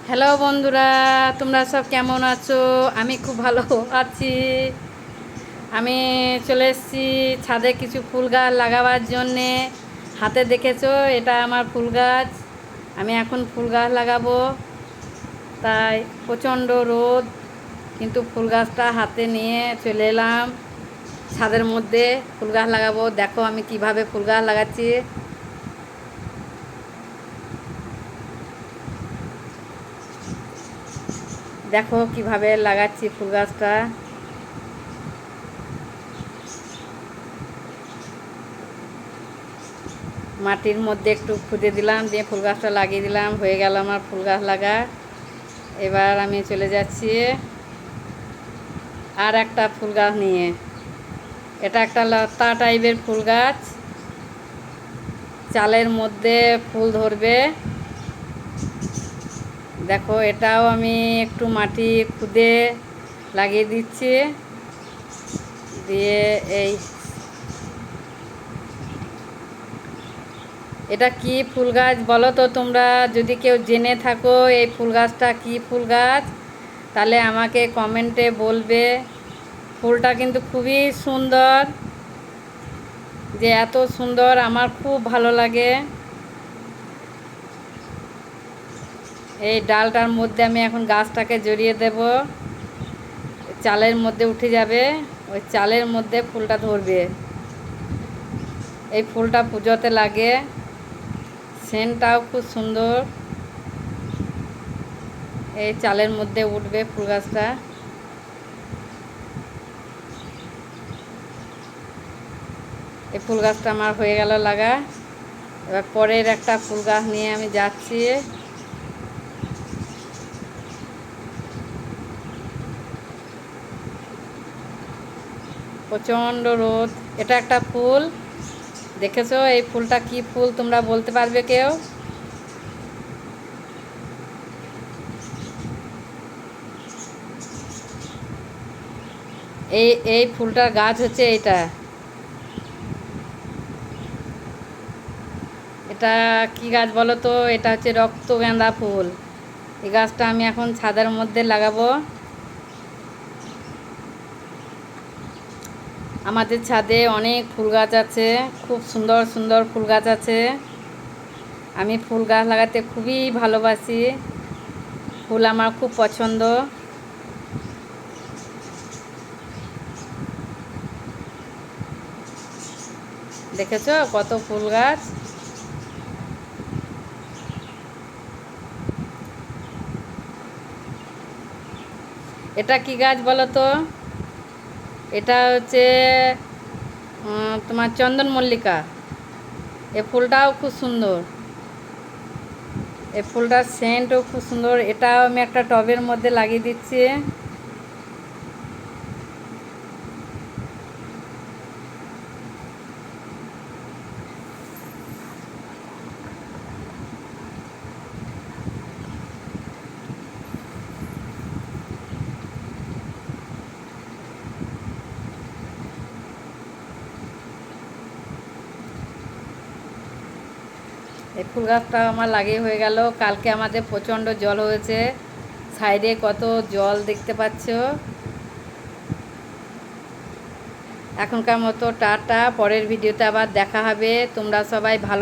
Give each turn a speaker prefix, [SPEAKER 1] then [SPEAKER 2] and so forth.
[SPEAKER 1] Hello বন্ধুরা, তোমরা সব কেমন আছো? আমি খুব ভালো আছি। আমি চলে এসেছি ছাদে কিছু ফুল গাছ লাগাবার জন্যে। হাতে দেখেছো, এটা আমার ফুল গাছ। আমি এখন ফুল গাছ লাগাবো, তাই প্রচণ্ড রোদ, কিন্তু ফুল গাছটা হাতে নিয়ে চলে এলাম ছাদের মধ্যে। ফুল গাছ লাগাবো, দেখো আমি কিভাবে ফুল গাছ লাগাচ্ছি। দেখো কিভাবে লাগাচ্ছি ফুল গাছটা। মাটির মধ্যে একটু খুদে দিলাম, দিয়ে ফুল গাছটা লাগিয়ে দিলাম, হয়ে গেল আমার ফুল গাছ লাগা। এবার আমি চলে যাচ্ছি আর একটা ফুল গাছ নিয়ে। এটা একটা লতা টাইপের ফুল গাছ, চালের মধ্যে ফুল ধরবে। দেখো এটাও আমি একটু মাটি খুদে লাগিয়ে দিচ্ছি, দিয়ে এই এটা কি ফুল গাছ বলো তো তোমরা? যদি কেউ জেনে থাকো এই ফুল গাছটা কি ফুল গাছ, তাহলে আমাকে কমেন্টে বলবে। ফুলটা কিন্তু খুবই সুন্দর, যে এত সুন্দর আমার খুব ভালো লাগে। এই ডালটার মধ্যে আমি এখন গাছটাকে জড়িয়ে দেব, চালের মধ্যে উঠে যাবে, ওই চালের মধ্যে ফুলটা ধরবে। এই ফুলটা পুজোতে লাগে, সেন্টটাও খুব সুন্দর। এই চালের মধ্যে উঠবে ফুল গাছটা। এই ফুল গাছটা আমার হয়ে গেল লাগা। এবার পরের একটা ফুল গাছ নিয়ে আমি যাচ্ছি। প্রচণ্ড রোদ। এটা একটা ফুল, দেখেছো? এই ফুলটা কি ফুল তোমরা বলতে পারবে কেউ? এই এই ফুলটার গাছ হচ্ছে এইটা। এটা কি গাছ বলো তো? এটা হচ্ছে রক্তগেঁদা ফুল। এই গাছটা আমি এখন ছাদের মধ্যে লাগাবো। আমাদের ছাদে অনেক ফুল গাছ আছে, খুব সুন্দর সুন্দর ফুল গাছ আছে। আমি ফুল গাছ লাগাতে খুবই ভালোবাসি, ফুল আমার খুব পছন্দ। দেখেছো কত ফুল গাছ? এটা কি গাছ বলো তো? এটা হচ্ছে তোমার চন্দন মল্লিকা। এই ফুলটাও খুব সুন্দর, এই ফুলটার সেন্টও খুব সুন্দর। এটাও আমি একটা টবের মধ্যে লাগিয়ে দিচ্ছি। এই ফুল গাছটা আমার লাগিয়ে হয়ে গেল। কালকে আমাদের প্রচণ্ড জল হয়েছে, সাইডে কত জল দেখতে পাচ্ছ। এখনকার মতো টাটা, পরের ভিডিওতে আবার দেখা হবে। তোমরা সবাই ভালো